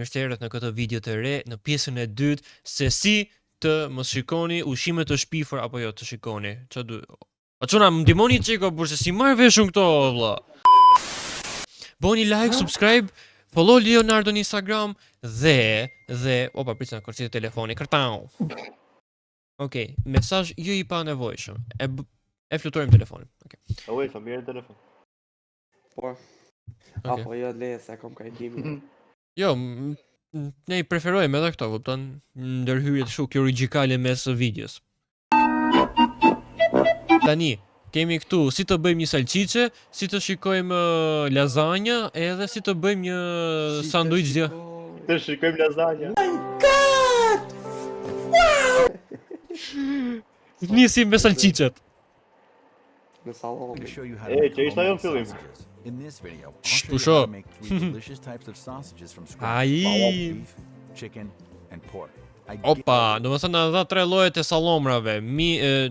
Mirë se erdhët në këtë video të re, në pjesën e dytë, se si të mos shikoni ushqime të shpifur apo jo të shikoni. Ço du? A çuna më ndihmoni çiko burse si marr veshun këto vëlla. Bëni like, subscribe, follow Leonardo në Instagram dhe opa prisna kërcit e telefoni. Kërtau. Okej, mesazh jo i pa nevojshëm. E fluturojmë telefonin. Okej. Oj, kam mirë telefon. Po. Okej. Apo jo lesa kom kajtimi. Jo, ne I preferojmë edhe këto, kupton, ndërhyrjet kështu kirurgjikale mes videos. Tani, kemi këtu si të bëjmë një salcice, si të shikojmë lasagna, edhe si të bëjmë një sanduiç dhe. Të shikojmë lasagna. Nisim me salcicet. Në sallon. Që ishte ajo në fillim. In this video, Shh, I'll show you how to make 3 delicious types of sausages from scratch. Ai. Beef, chicken, and pork. Opa, do më thënë na dha 3 llojet e sallomrave,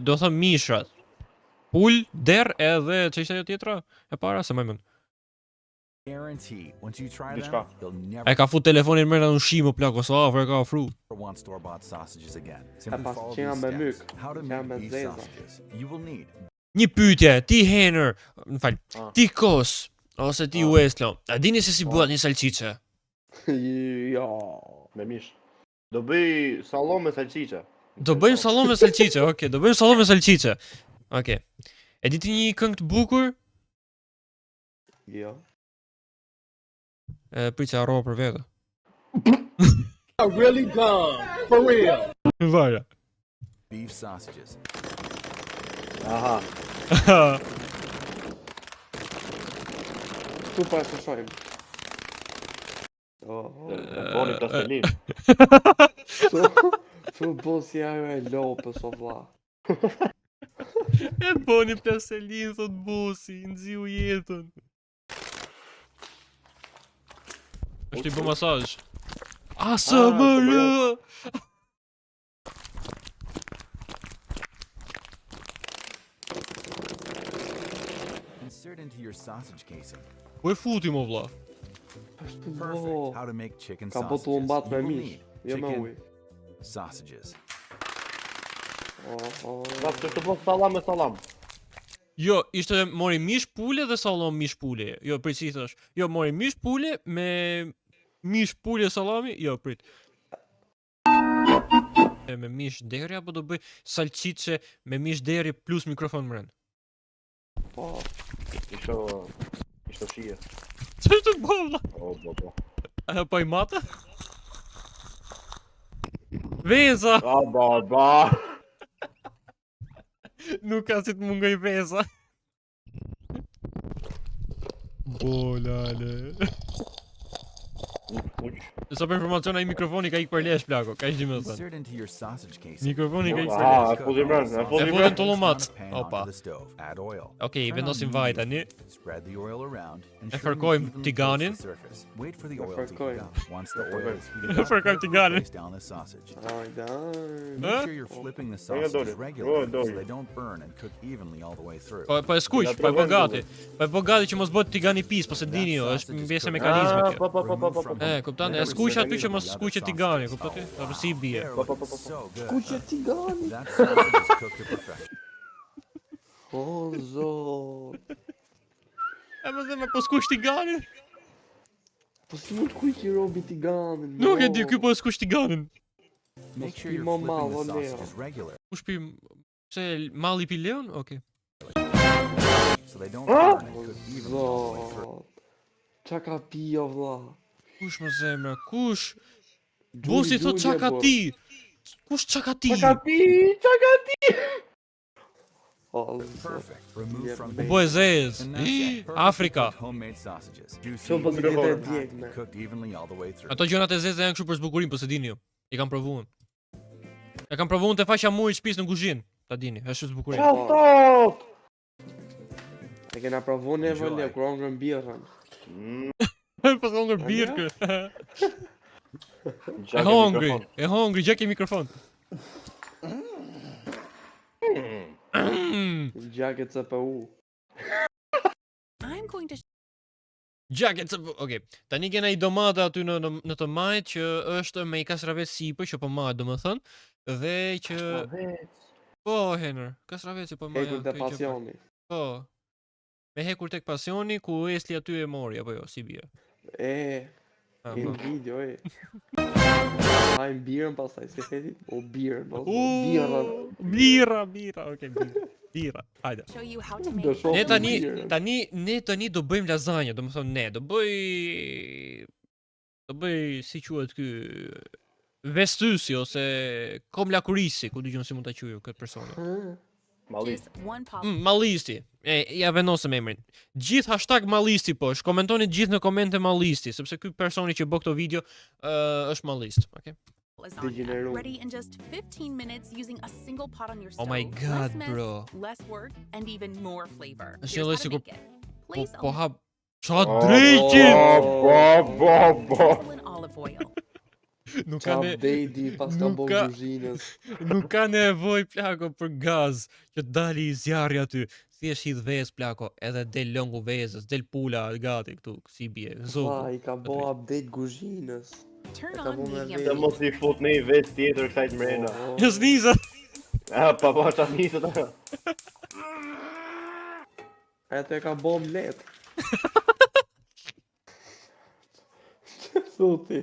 do thënë mishrat. Pul, der edhe që ishte ajo tjetra? E para se më mend. Guarantee once you try Diçka. them, you'll never Ai ka fut telefonin mërë në ushqim o plako, sa afër ka ofru. want store-bought sausages again. Simply pas follow që jam these me steps. How to Që make jam me beef zeza. sausages. You will need Një pyetje, ti Henër, më fal, ti Kos, ose ti Westlo, a dini se si bëhet një salcice? Jo. Me mish. Do bëj sallon me salcice. Do bëjmë sallon me salcice, okay, do bëjmë sallon me salcice. Okay. E di ti një këngë të bukur? Jo. Pritse harrova për vete. Really dumb, for real. Vaja. beef sausages. Aha. Tu pa të shojmë. Boni plastelin. Tu bo si ajo e lopës o vlla. E boni plastelin, thot busi, nxiu jetën. Është I bë masazh. ASMR. Insert into your sausage casing. Po e futim o vlla. Perfect. How to make chicken Ka sausages. botu mbat me You will mish. need Jo me chicken ujë. sausages. Na të bëj sallam me sallam. Jo, ishte mori mish pule dhe sallom mish pule. Jo, prit si thash. Jo, mori mish pule me mish pule sallami. Jo, prit. Me mish deri apo do bëj salcice me mish deri plus mikrofon mren. Po. Ishte shije. Ç'është të bëvlla? Po. Po I mata? Veza! Ba. Nuk ka si të mungoj veza. Bolale. Sa për informacion ai mikrofoni ka ik për lesh plako, ka ishte më thënë. Insert into your sausage casing. Mikrofoni ka ik për Ah, lesh. e futi mbrën, e E futi futën mbrën. tullumat. Pan Opa. onto the stove. Add oil. Okej, Turn vendosim on vaj medium tani. heat. Spread the oil around. E ensuring fërkojmë it evenly tiganin. coats the surface. Wait for the E oil to heat fërkojmë. up. Once the oil is heated E up, fërkojmë tiganin. place down the sausage. Hajde. Make sure you're flipping the sausages doli. regularly so Doli. they don't burn and cook evenly all the way through. Po e skuq, po e bë gati. Po e bë gati që mos bëhet tigani pis, po se dini jo, është mbese mekanizmi kjo. Po. E, kupton? E skuq aty që mos skuqet tigani, kupton ti? Apo si bie. They're looking so good. Kuqe tigani. That sausage is cooked to perfection. O zot. E më dhe me po skuq tigani? Po si mund kuq I robi tiganin? Nuk e di, ky po e skuq tiganin. Make sure pi you're mo flipping mallo, the Leo. sausages regularly Kush pi pse malli pi leon? Okej. so they don't burn and cook evenly all the way through. Zot. Qa ka pi o vlla? Kush më zemra? Kush? Busi thot Gjuli, qa ka po. ti? Kush qa ka ti? O zot. Perfect. Remove from U the bo e zez. and that's it. Perfectly Afrika. cooked homemade sausages. Juicy, Shumë po Mikrofon. zgjidhet djeg me. cooked evenly all the way through. Ato gjërat e zeza janë kështu për zbukurim, po se dini ju. I kam provuar. E kam provuar te faqja Muri shtëpis në kuzhinë, ta dini, është zbukurim. Çfarë? E kena provu ne vëlle kur ongrën birrën. Po s'ka ngër birë kë. E hongri, gjak e mikrofon. Gjaket CPU. I'm going to Jacket, okej. Tani kena i domate aty në të majt që është me i kastravet sipër që po mahet domethënë dhe që po Henër, kastraveci po mahet. Hekur të pasioni. Po. Me hekur tek pasioni ku Esli aty e mori apo jo, si bie. Ah, Në po. video, hajmë birën pastaj, si theti? O birën, o birën. Bira, okej, bira. Hajde. Show you how to make Do shoh Ne birën. tani do bëjmë lazanja, domethënë ne do bëj si quhet ky vestysi ose kom lakurisi, ku dëgjon si mund ta quaj këtë personi. Malli. just one pop. Mallisti. Ja vendosëm emrin. Gjithë hashtag Mallisti poshtë. Komentoni gjithë në komente Mallisti, sepse ky personi që bë këto video është mallist, okay? Lasagna. Degeneru. Ready in just 15 minutes using a single pot on your Oh stove. my God, less mess, bro. Less work and even more flavor. Është Here's një lloj how to sikur make it. Place Po a hap qa drejqin! drizzle in olive oil. Nuk ka Qa ne bejdi pas ka nuk bo ka- kuzhinës. nuk ka nevojë plako për gaz që të dali i zjarri aty. Thjesht hidh vezë plako, edhe del lëngu vezës, del pula gati këtu, si bie. Sa, Zoku. i ka bo update kuzhinës. Turn Eka on bu me medium Se vetë. mos i fut në i vest tjetër kësaj të mrena. Jas niza. Pa qa nisët ajo. Ato e ka bo omlet. Që thuti?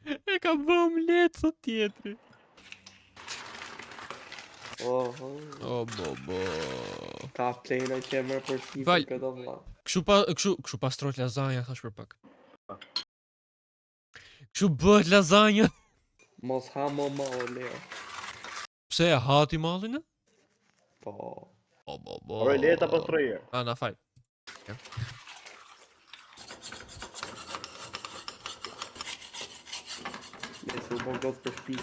E ka bëm letë sot tjetri. Oho, O bo. ka plena që e mërë për si Val. për këtë vla. Kështu pastrojt lazanja thash për pak. Kështu bëhet lazanja. Mos ha mo ma o leo. Pse e hati mallin? Po, O bo. Ore, le ta pastrojë. Na fal. me se u bo gotë për shpi.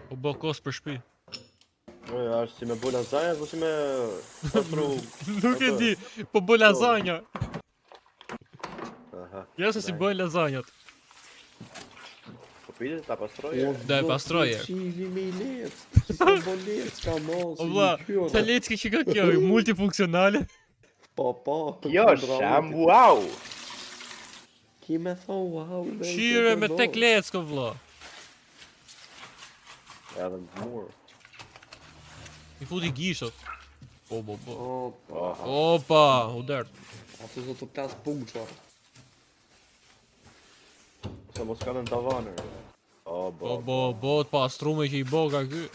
U bë kos për shtëpi. Është si me bu lazanja, po si me pastru. Nuk e di, po bë lazanja. Aha. Ja se si bëjnë lazanjat. Po pide ta pastrojë. Da e pastroje. Qivi me i letë. Që sa bo letë, s'ka mos. O vlla, ta lecki që ka kjo, multifunksionale. Po, Kjo është shambu au. Ki me thonë, wow. dhe i Shire ke me tek përdor. lecko vlla. Edhe në mur. I futi gishtot. Po. Opa, Opa, u dert. ato zë të plas puqa. Se mos kanë në tavanër. Po, të pastrume që i boka ky.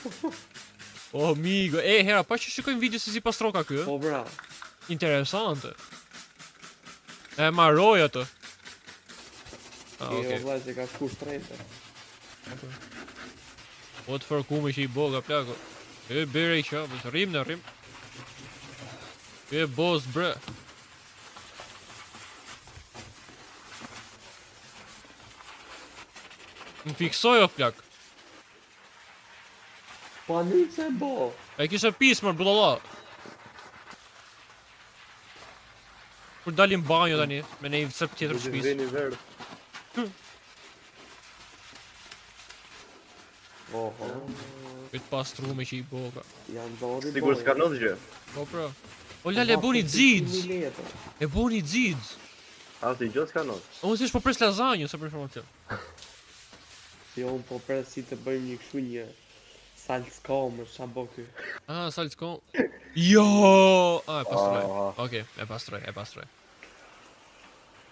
O, migo. Hera, pa që shikojmë video se si pastroka ky, Po, bra. Interesante. E marroj atë. Ah, Ki o okej. vla që ka shku shtrejte. Po të fërkume që i boga plako. E bere i qabës, rrim në rrim. E boss bre. Më fiksoj o plak. Pa një se bo. E kishe pis mër budalla. Kur dalim banjo tani, me ne i sëp tjetër të shpis. Vini verdh. Oho, Këtë pastrume që i boga. janë zori Sigur s'ka nëzë gjë. Po pra. O lale, e buni xixx. E buni xixx. A si gjë s'ka nëzë. Unë si është po pres lazanjë, se për informacion. Jo, unë po pres si të bëjmë një kështu një salskomër, qa bo ky. Ah, salckom. Jo! Ah, e pastroj. Aha. Okej, e pastroj.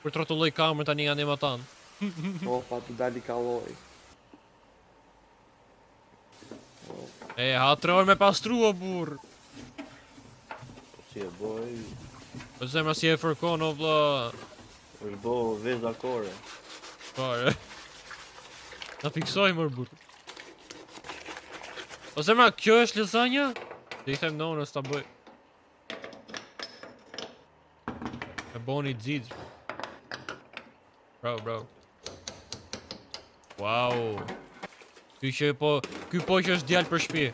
Kur trotulloj kamër tani nga nema tanë. Opa, të dali kaloj. E, hatror me pastru o burr. Si e boj, Po zemra si e fërkon o vlla. është bo veza kore. Pare. Na fiksoj mër burr. O zemra, kjo është lazanja? Dhe i them nonës ta bëj. E boni xixx. Bro. Wow. Ky po që është djalë për shtëpi.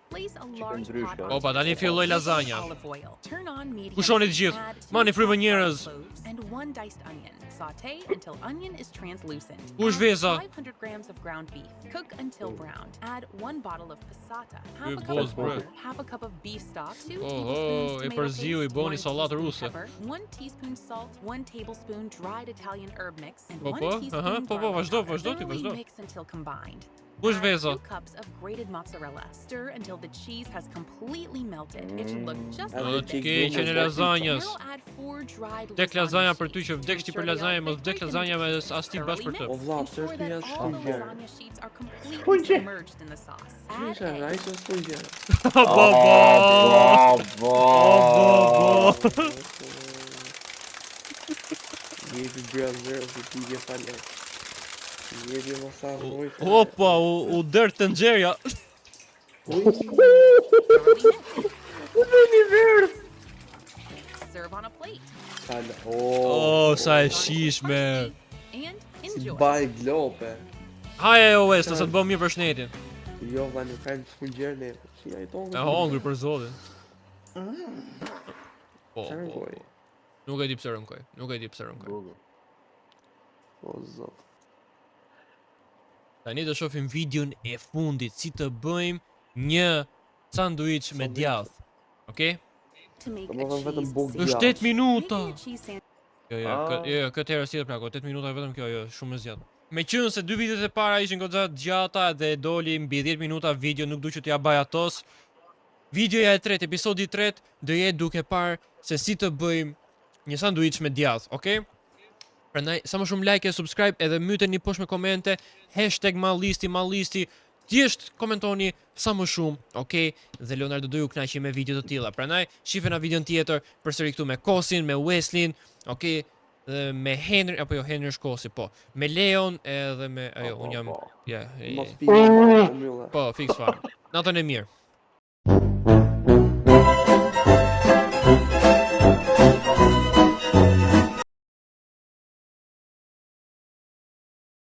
Place a large ndryshka. pot Opa, tani filloi lazanja. olive oil. Turn on medium. Kushoni të gjithë. Add Mani 2 frymë cups njerëz. of cloves and 1 diced onion. Saute until onion is translucent. Kush Add veza? 500 grams of ground beef. Cook until brown. Add 1 bottle of passata. Half a Good cup balls, of bro. water. Half a cup of beef stock. 2 Oh, tablespoons e tomato përziu, i paste. boni 1 sallatë teaspoon ruse. pepper, 1 teaspoon salt. 1 tablespoon dried Italian herb mix. And Po, 1 po, teaspoon aha, po, garlic vazhdo, powder. vazhdo ti, Thoroughly vazhdo. mix until combined. Kush Add veza? 2 cups of grated mozzarella. Stir until the cheese has completely melted. It should look just Ah, like të this. keqen e lasagnas. Now add 4 dried Vdek lasagna për ty sheets. që vdeksh ti për Ensure they lasagna, are mos vdek thick lasagna me and as ti bash për të. O vlla, pse Ensure është that një all the shkëngjer? lasagna sheets are completely Shkëngjer. submerged in the sauce. Që Add isha eggs. rajtë o shkëngjer? Jepi brother, si ti je falë. Jepi mos sa rrojtë. Opa, u dër të nxerja. Thoroughly mix. Serve on a plate. Falë. Oh, sa e shishme. And Si enjoy. baj glope. Haja jo West, sa të bëm mirë për shnetin. Jo, vlla nuk kanë shkëngjer ne. Si ai tonë. E hongër për zotin. Po, Sa po, rëngoj. po. Nuk e di pse rënkoj. Nuk e di pse rënkoj. O zot. Tani do shohim videon e fundit si të bëjmë një sanduiç me djath. Okej? To make Do a më thënë vetëm cheese buk sandwich. Është 8 Making minuta. a cheese sandwich Jo, jo, Ah. jo, këtë herë si të plako, 8 minuta vetëm kjo, jo, shumë e zgjatë. Me qenë se 2 videot e para ishin goxha gjata dhe doli mbi 10 minuta video, nuk du që t'ja baj atos. Videoja e tretë, episodi i tretë, do jetë duke parë se si të bëjmë një sanduiç me djath, okay? Prandaj sa më shumë like e subscribe edhe myteni poshtë me komente #mallisti, thjesht komentoni sa më shumë, okay? Dhe Leonardo do ju kënaqë me video të tilla. Prandaj shifena videon tjetër përsëri këtu me Kosin, me Weslin, okay? Dhe me Henry, apo jo Henry është Kosi, po. Me Leon edhe me ajo, un jam, ja, Mos pi, o mylla. po, fix fare. Natën e mirë.